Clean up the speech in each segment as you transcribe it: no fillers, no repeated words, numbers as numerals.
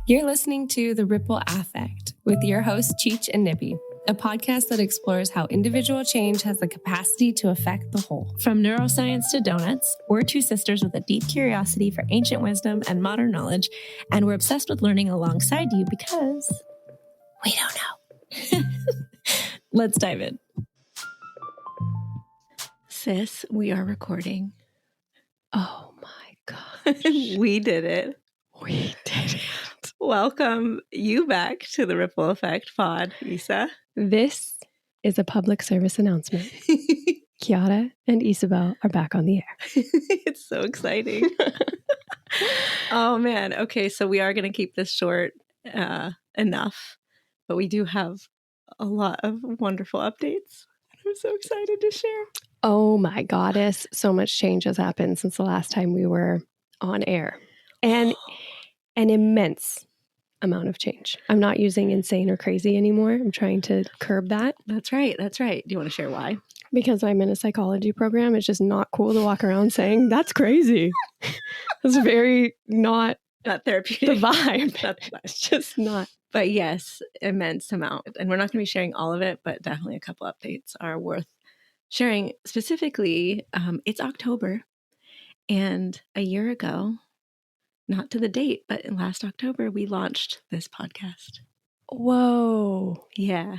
You're listening to The Ripple Affect with your hosts, Cheech and Nippy, a podcast that explores how individual change has the capacity to affect the whole. From neuroscience to donuts, we're two sisters with a deep curiosity for ancient wisdom and modern knowledge, and we're obsessed with learning alongside you because we don't know. Let's dive in. Sis, we are recording. Oh my gosh. We did it. We did it. Welcome you back to the Ripple Effect pod, Isa. This is a public service announcement. Kiara and Isabel are back on the air. It's so exciting. Oh man. Okay, so we are going to keep this short enough, but we do have a lot of wonderful updates. I'm so excited to share. Oh my goddess. So much change has happened since the last time we were on air. And an immense amount of change. I'm not using insane or crazy anymore. I'm trying to curb that. That's right. That's right. Do you want to share why? Because I'm in a psychology program. It's just not cool to walk around saying, that's crazy. It's very not therapeutic. The vibe. It's just not. But yes, immense amount. And we're not going to be sharing all of it, but definitely a couple updates are worth sharing. Specifically, it's October. And a year ago, not to the date, but in last October, we launched this podcast. Whoa. Yeah.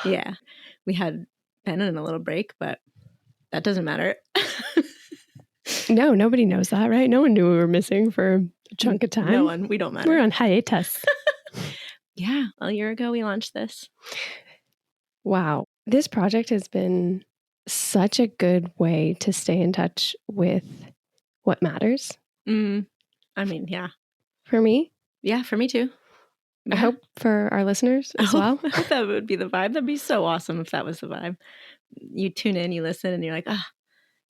Yeah. We had been in a little break, but that doesn't matter. No, nobody knows that, right? No one knew we were missing for a chunk of time. No one. We don't matter. We're on hiatus. Yeah. A year ago, we launched this. Wow. This project has been such a good way to stay in touch with what matters. I mean, yeah. For me? Yeah, for me too. Yeah. I hope for our listeners as well. I hope that would be the vibe. That'd be so awesome if that was the vibe. You tune in, you listen, and you're like, this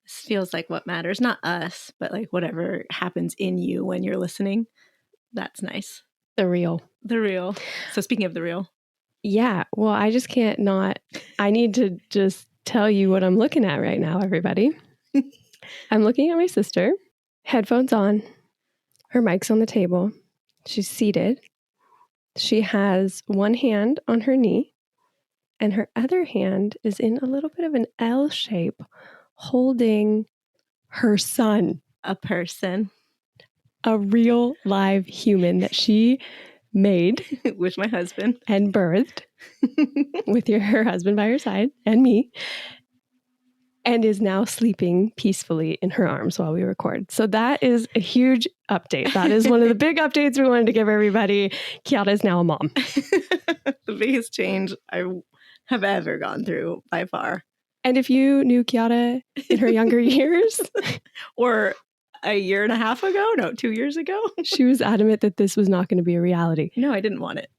feels like what matters. Not us, but like whatever happens in you when you're listening. That's nice. The real. The real. So speaking of the real. Yeah. Well, I just can't not. I need to just tell you what I'm looking at right now, everybody. I'm looking at my sister. Headphones on. Her mic's on the table. She's seated. She has one hand on her knee, and her other hand is in a little bit of an L shape, holding her son. A person. A real live human that she made. With my husband. And birthed. With her husband by her side, and me. And is now sleeping peacefully in her arms while we record. So that is a huge update. That is one of the big updates we wanted to give everybody. Kiara is now a mom. The biggest change I have ever gone through by far. And if you knew Kiara in her younger years. Or a year and a half ago, 2 years ago. She was adamant that this was not going to be a reality. No, I didn't want it.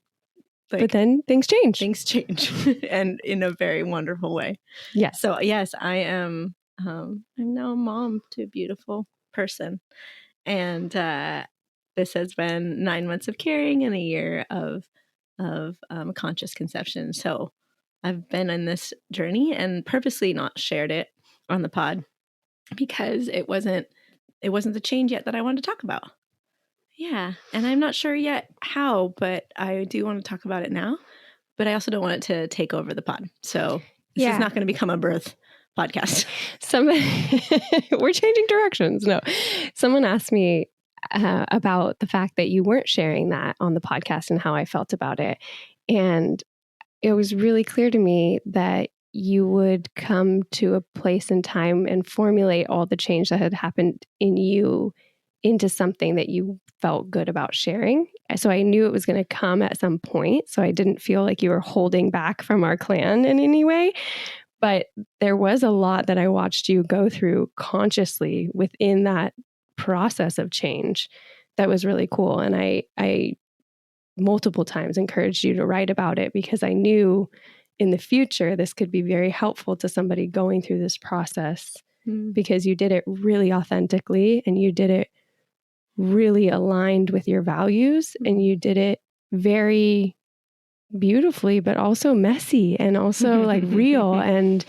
But then things change. Things change. And in a very wonderful way. Yes. So yes, I am I'm now a mom to a beautiful person. And this has been 9 months of caring and a year of conscious conception. So I've been on this journey and purposely not shared it on the pod because it wasn't the change yet that I wanted to talk about. Yeah. And I'm not sure yet how, but I do want to talk about it now. But I also don't want it to take over the pod. So this is not going to become a birth podcast. We're changing directions. No. Someone asked me about the fact that you weren't sharing that on the podcast and how I felt about it. And it was really clear to me that you would come to a place in time and formulate all the change that had happened in you into something that you felt good about sharing. So I knew it was going to come at some point. So I didn't feel like you were holding back from our clan in any way. But there was a lot that I watched you go through consciously within that process of change that was really cool. And I multiple times encouraged you to write about it because I knew in the future this could be very helpful to somebody going through this process because you did it really authentically and you did it really aligned with your values and you did it very beautifully, but also messy and also like real and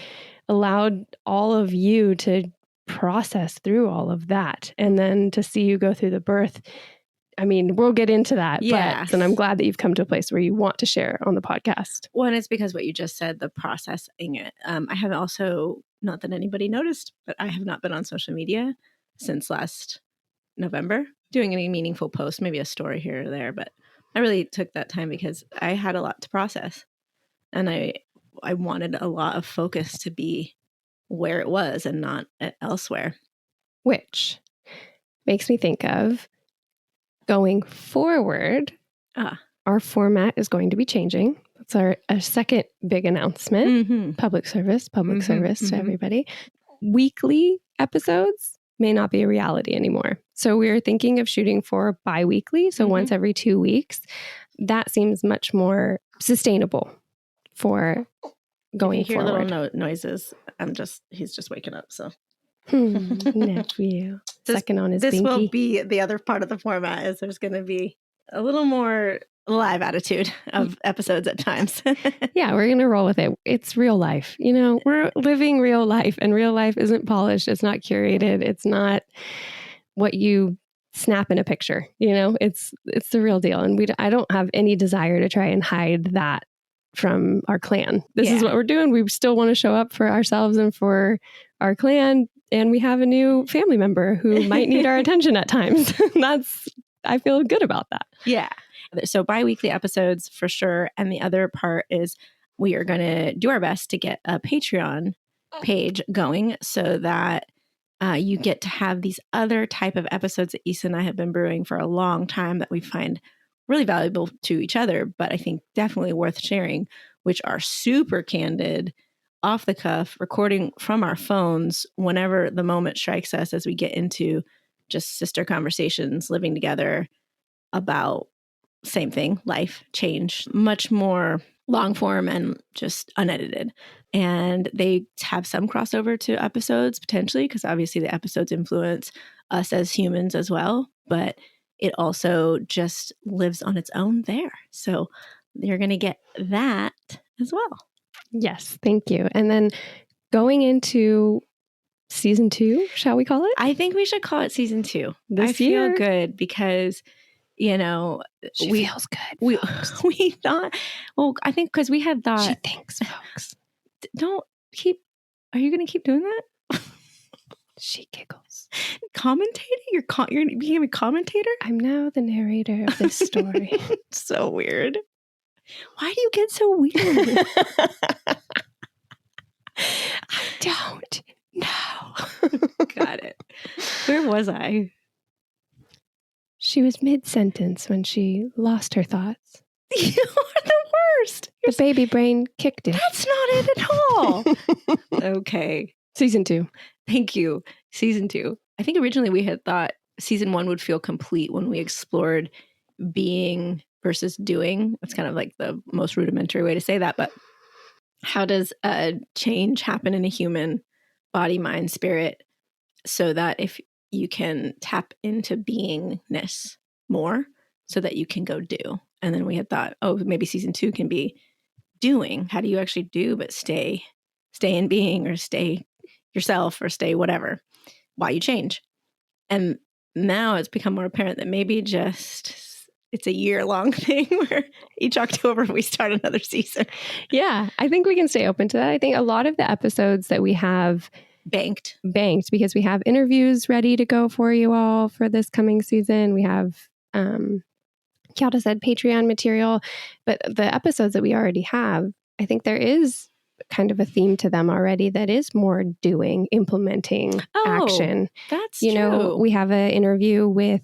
allowed all of you to process through all of that. And then to see you go through the birth I mean, we'll get into that. Yeah. And I'm glad that you've come to a place where you want to share on the podcast. Well, and it's because what you just said, the processing it. I have also, not that anybody noticed, but I have not been on social media since last November doing any meaningful posts, maybe a story here or there. But I really took that time because I had a lot to process. And I wanted a lot of focus to be where it was and not elsewhere. Which makes me think of going forward, our format is going to be changing. That's our second big announcement. Public service to everybody. Weekly episodes may not be a reality anymore. So we're thinking of shooting for bi-weekly. So once every 2 weeks. That seems much more sustainable for going if you hear forward. Little noises. He's just waking up. So nephew. Second on his This binky. will be the other part of the format is there's going to be a little more live attitude of episodes at times. Yeah, we're going to roll with it. It's real life. You know, we're living real life, and real life isn't polished. It's not curated. It's not what you snap in a picture. You know, it's the real deal. And I don't have any desire to try and hide that from our clan. This is what we're doing. We still want to show up for ourselves and for our clan. And we have a new family member who might need our attention at times. I feel good about that. Yeah. So bi-weekly episodes for sure. And the other part is we are going to do our best to get a Patreon page going so that you get to have these other type of episodes that Issa and I have been brewing for a long time that we find really valuable to each other, but I think definitely worth sharing, which are super candid, off the cuff, recording from our phones whenever the moment strikes us as we get into just sister conversations, living together about same thing, life, change, much more long form and just unedited. And they have some crossover to episodes potentially, because obviously the episodes influence us as humans as well, but it also just lives on its own there. So you're going to get that as well. Yes, thank you. And then going into season 2, shall we call it? I think we should call it season 2. This I year. feel good because, you know, She feels good. We thought, well, I think because we had thought. She thinks, folks. Are you going to keep doing that? She giggles. Commentating? You're becoming a commentator? I'm now the narrator of this story. So weird. Why do you get so weird? I don't know. Got it. Where was I? She was mid-sentence when she lost her thoughts. You are the worst. The baby brain kicked it. That's not it at all. Okay. Season 2. Thank you. Season 2. I think originally we had thought season 1 would feel complete when we explored being versus doing. That's kind of like the most rudimentary way to say that. But how does a change happen in a human body, mind, spirit, so that if you can tap into beingness more so that you can go do? And then we had thought, oh, maybe season 2 can be doing. How do you actually do but stay in being, or stay yourself, or stay whatever while you change? And now it's become more apparent that maybe just it's a year-long thing where each October we start another season. Yeah, I think we can stay open to that. I think a lot of the episodes that we have banked because we have interviews ready to go for you all for this coming season. We have, Kiata said, Patreon material, but the episodes that we already have, I think there is kind of a theme to them already that is more doing, implementing action. That's true. Know, we have an interview with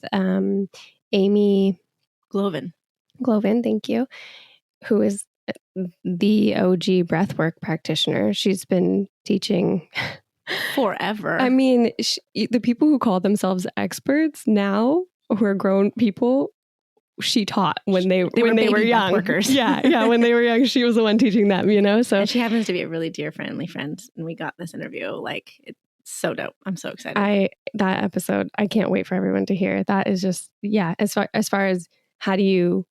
Amy Glovin, thank you, who is the OG breathwork practitioner. She's been teaching forever. I mean, the people who call themselves experts now, who are grown people, she taught when they were young. Workers. Yeah, when they were young, she was the one teaching them, you know? So and she happens to be a really dear, friendly friend. And we got this interview. Like, it's so dope. I'm so excited. That episode, I can't wait for everyone to hear. That is just, yeah, as far as how do you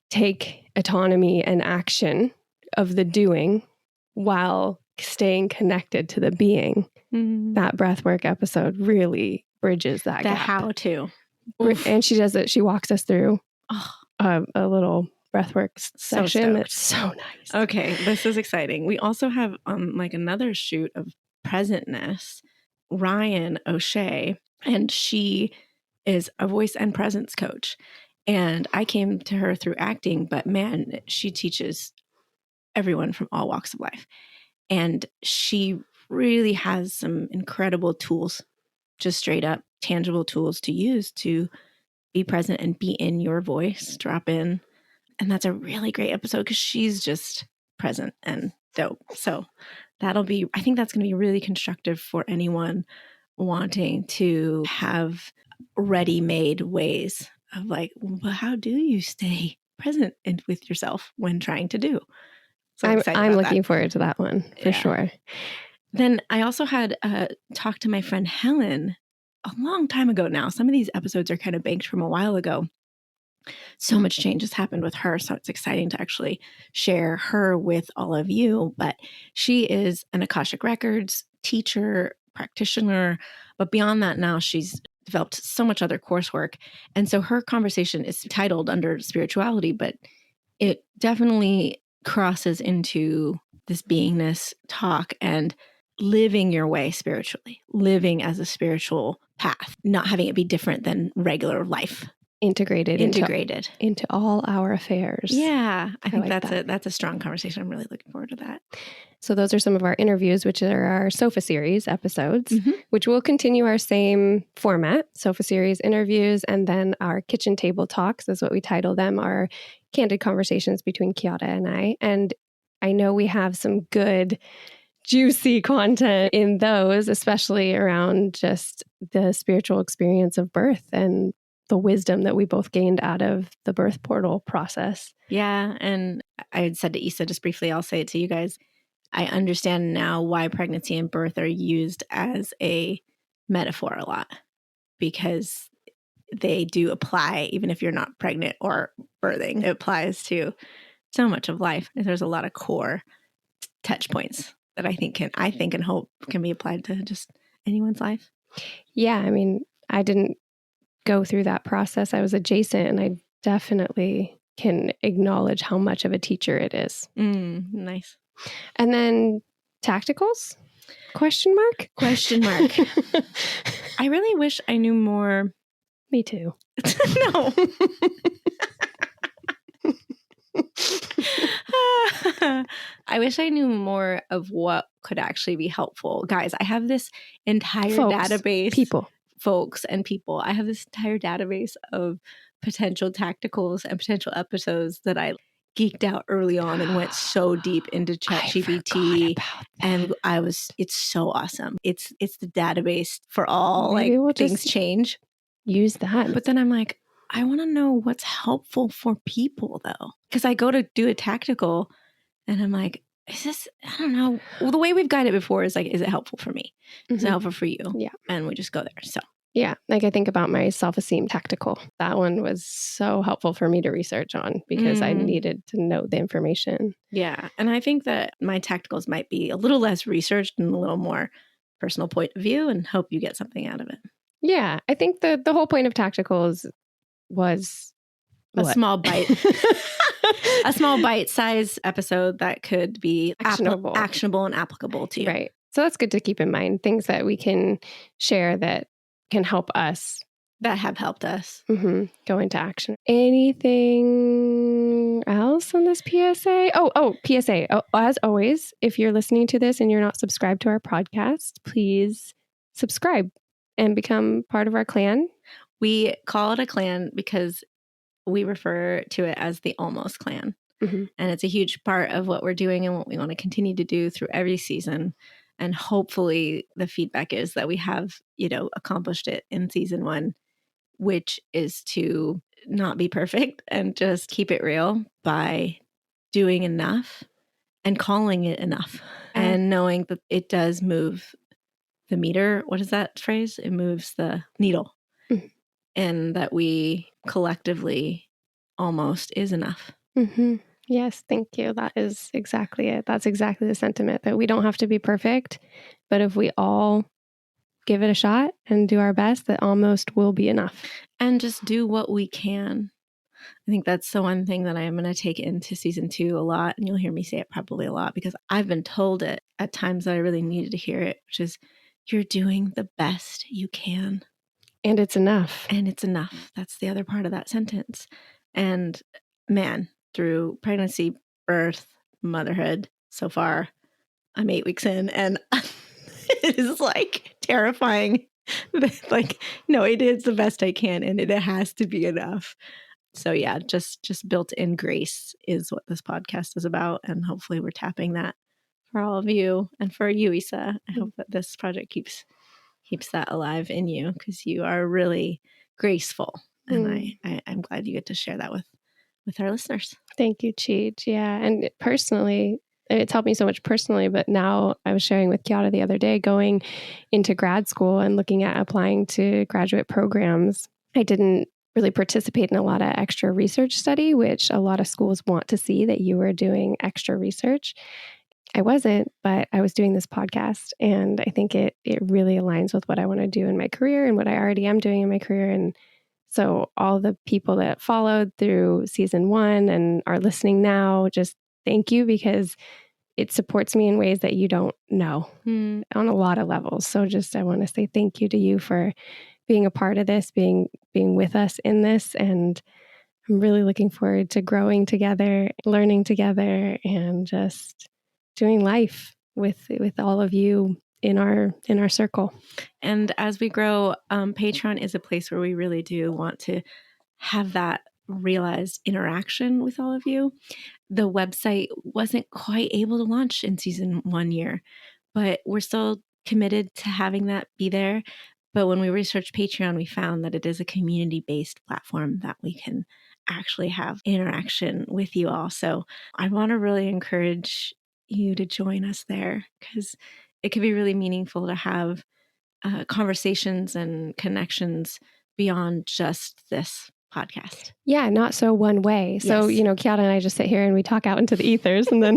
take autonomy and action of the doing while staying connected to the being. That breathwork episode really bridges that gap. How to. Oof. And she does it. She walks us through Oh, a little breathwork section. stoked. That's so nice. Okay, this is exciting. We also have like another shoot of presentness, Ryan O'Shea, and she is a voice and presence coach. And I came to her through acting, but man, she teaches everyone from all walks of life. And she really has some incredible tools, just straight up tangible tools to use to be present and be in your voice, drop in. And that's a really great episode because she's just present and dope. So I think that's going to be really constructive for anyone wanting to have ready-made ways of like, well, how do you stay present and with yourself when trying to do? So I'm looking forward to that one for sure. Then I also had talked to my friend Helen a long time ago now. Some of these episodes are kind of banked from a while ago. So much change has happened with her. So it's exciting to actually share her with all of you. But she is an Akashic Records teacher, practitioner. But beyond that, now she's developed so much other coursework. And so her conversation is titled under spirituality, but it definitely crosses into this beingness talk and living your way spiritually, living as a spiritual path, not having it be different than regular life. Integrated into all our affairs. Yeah, I think like that's a strong conversation. I'm really looking forward to that. So those are some of our interviews, which are our Sofa Series episodes, which will continue our same format, Sofa Series interviews, and then our kitchen table talks is what we title them, our candid conversations between Kiara and I. And I know we have some good, juicy content in those, especially around just the spiritual experience of birth and the wisdom that we both gained out of the birth portal process. Yeah. And I had said to Issa just briefly, I'll say it to you guys. I understand now why pregnancy and birth are used as a metaphor a lot, because they do apply, even if you're not pregnant or birthing, it applies to so much of life. There's a lot of core touch points that I think and hope can be applied to just anyone's life. Yeah. I mean, I didn't go through that process. I was adjacent, and I definitely can acknowledge how much of a teacher it is. Nice. And then tacticals? Question mark? I really wish I knew more. Me too. No. I wish I knew more of what could actually be helpful. Guys, I have this entire database. People. I have this entire database of potential tacticals and potential episodes that I geeked out early on and went so deep into ChatGPT. And it's so awesome. It's the database for all things change. Use that. But then I'm like, I want to know what's helpful for people though. Because I go to do a tactical and I'm like, is this, I don't know. Well, the way we've guided it before is like, is it helpful for me? Is it helpful for you? Yeah. And we just go there. So. Yeah. Like I think about my self-esteem tactical. That one was so helpful for me to research on because I needed to know the information. Yeah. And I think that my tacticals might be a little less researched and a little more personal point of view, and hope you get something out of it. Yeah. I think the whole point of tacticals was a small bite. A small bite-sized episode that could be actionable and applicable to you. Right. So that's good to keep in mind. Things that we can share that can help us. That have helped us. Go into action. Anything else on this PSA? Oh, PSA. Oh, as always, if you're listening to this and you're not subscribed to our podcast, please subscribe and become part of our clan. We call it a clan because we refer to it as the Almost Clan. And it's a huge part of what we're doing and what we want to continue to do through every season. And hopefully the feedback is that we have, accomplished it in season 1, which is to not be perfect and just keep it real by doing enough and calling it enough and knowing that it does move the meter. What is that phrase? It moves the needle. And that we collectively almost is enough. Yes, thank you. That is exactly it. That's exactly the sentiment, that we don't have to be perfect, but if we all give it a shot and do our best, that almost will be enough. and just do what we can. I think that's the one thing that I am going to take into season 2 a lot. And you'll hear me say it probably a lot because I've been told it at times that I really needed to hear it, which is you're doing the best you can. And it's enough. And it's enough. That's the other part of that sentence. And man, through pregnancy, birth, motherhood, so far, I'm 8 weeks in, and it is like terrifying. Like, no, it is the best I can, and it has to be enough. So yeah, just built-in grace is what this podcast is about, and hopefully we're tapping that for all of you and for you, Isa. I hope that this project keeps that alive in you because you are really graceful, and I'm glad you get to share that with our listeners. Thank you, Cheech. Yeah, and personally, it's helped me so much personally, but now I was sharing with Kiara the other day, going into grad school and looking at applying to graduate programs. I didn't really participate in a lot of extra research study, which a lot of schools want to see that you were doing extra research. I wasn't, but I was doing this podcast, and I think it really aligns with what I want to do in my career and what I already am doing in my career. And so all the people that followed through season 1 and are listening now, just thank you, because it supports me in ways that you don't know on a lot of levels. So just, I want to say thank you to you for being a part of this, being with us in this. And I'm really looking forward to growing together, learning together, and just doing life with all of you in our circle. And as we grow, Patreon is a place where we really do want to have that realized interaction with all of you. The website wasn't quite able to launch in season 1 year, but we're still committed to having that be there. But when we researched Patreon, we found that it is a community-based platform that we can actually have interaction with you all. So I want to really encourage you to join us there, because it can be really meaningful to have conversations and connections beyond just this podcast. Yeah, not so one way. So, Yes. Kiara and I just sit here and we talk out into the ethers, and then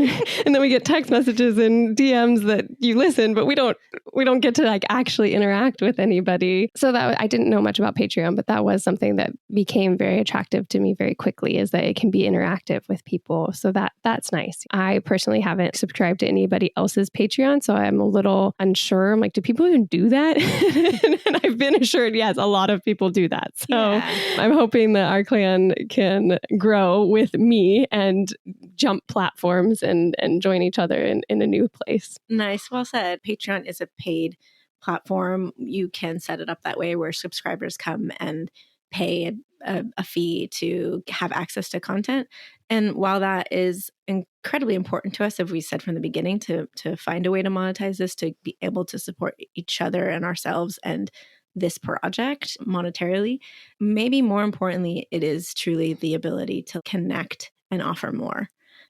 we get text messages and DMs that you listen, but we don't get to like actually interact with anybody. So that I didn't know much about Patreon, but that was something that became very attractive to me very quickly, is that it can be interactive with people. So that's nice. I personally haven't subscribed to anybody else's Patreon, so I'm a little unsure. I'm like, do people even do that? And I've been assured, yes, a lot of people do that. So yeah. I'm hoping that our clan can grow with me and jump platforms and join each other in a new place. Nice. Well said. Patreon is a paid platform. You can set it up that way where subscribers come and pay a fee to have access to content. And while that is incredibly important to us, as we said from the beginning, to find a way to monetize this, to be able to support each other and ourselves and this project monetarily, maybe more importantly, it is truly the ability to connect and offer more.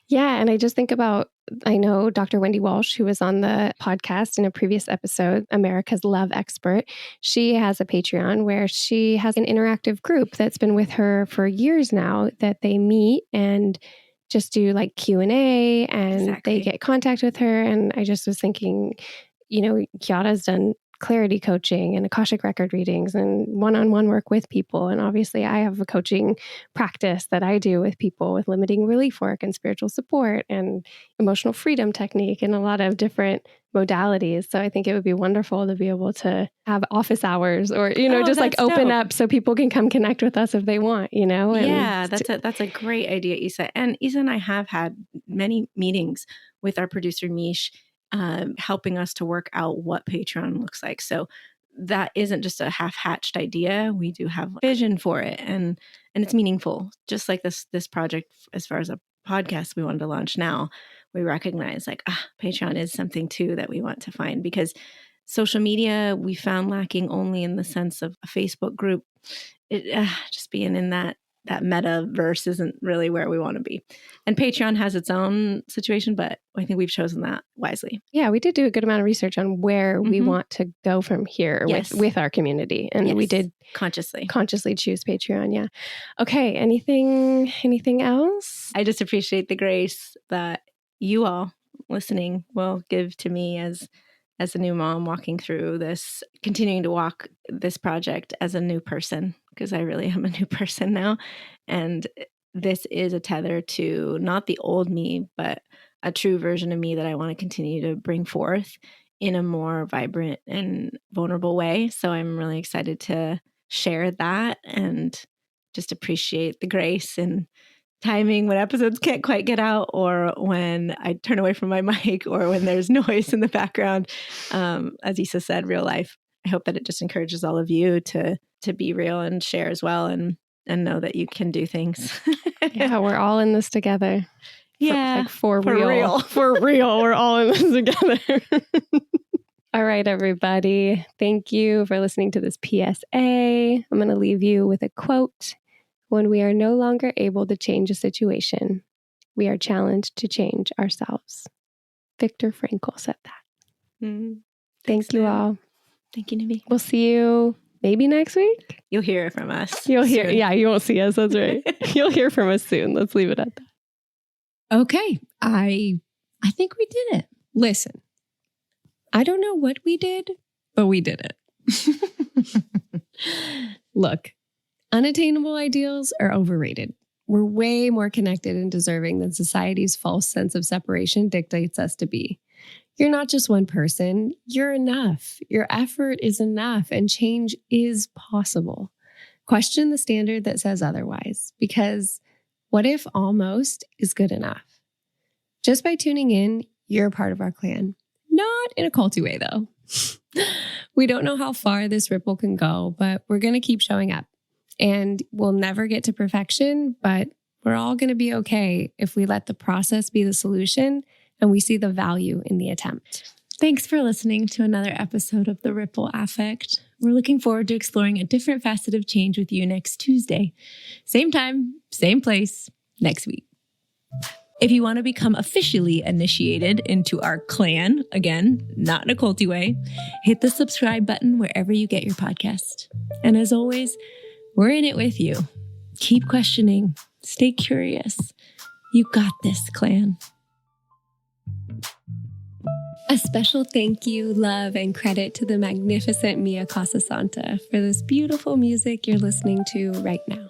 Yeah. And I just think about, I know Dr. Wendy Walsh, who was on the podcast in a previous episode, America's Love Expert. She has a Patreon where she has an interactive group that's been with her for years now, that they meet and just do like Q&A, and Exactly. They get contact with her. And I just was thinking, Kiara's done clarity coaching and Akashic record readings and one-on-one work with people. And obviously I have a coaching practice that I do with people with limiting relief work and spiritual support and emotional freedom technique and a lot of different modalities. So I think it would be wonderful to be able to have office hours or, just like open up so people can come connect with us if they want, And yeah, that's a great idea, Isa. And Isa and I have had many meetings with our producer, Mish, helping us to work out what Patreon looks like. So that isn't just a half-hatched idea. We do have vision for it, and it's meaningful. Just like this project, as far as a podcast we wanted to launch now, we recognize Patreon is something too that we want to find, because social media we found lacking only in the sense of a Facebook group. It just being in that metaverse isn't really where we want to be. And Patreon has its own situation, but I think we've chosen that wisely. Yeah, we did do a good amount of research on where we want to go from here with our community. And we did consciously choose Patreon. Yeah. Okay. Anything else? I just appreciate the grace that you all listening will give to me as a new mom walking through this, continuing to walk this project as a new person, because I really am a new person now. And this is a tether to not the old me, but a true version of me that I want to continue to bring forth in a more vibrant and vulnerable way. So I'm really excited to share that and just appreciate the grace and timing when episodes can't quite get out, or when I turn away from my mic, or when there's noise in the background. As Isa said, real life. I hope that it just encourages all of you to be real and share as well, and know that you can do things. Yeah, we're all in this together. Yeah, for real. For real, we're all in this together. All right, everybody. Thank you for listening to this PSA. I'm going to leave you with a quote. When we are no longer able to change a situation, we are challenged to change ourselves. Viktor Frankl said that. Thank you all. Thank you, Nivi. We'll see you maybe next week. You'll hear from us. You'll hear. Yeah, you won't see us. That's right. You'll hear from us soon. Let's leave it at that. Okay. I think we did it. Listen, I don't know what we did, but we did it. Look, unattainable ideals are overrated. We're way more connected and deserving than society's false sense of separation dictates us to be. You're not just one person. You're enough. Your effort is enough, and change is possible. Question the standard that says otherwise, because what if almost is good enough? Just by tuning in, you're a part of our clan. Not in a culty way, though. We don't know how far this ripple can go, but we're going to keep showing up. And we'll never get to perfection, but we're all going to be okay if we let the process be the solution and we see the value in the attempt. Thanks for listening to another episode of The Ripple Affect. We're looking forward to exploring a different facet of change with you next Tuesday. Same time, same place, next week. If you want to become officially initiated into our clan, again, not in a culty way, hit the subscribe button wherever you get your podcast. And as always, we're in it with you. Keep questioning. Stay curious. You got this, clan. A special thank you, love, and credit to the magnificent Mia Casasanta for this beautiful music you're listening to right now.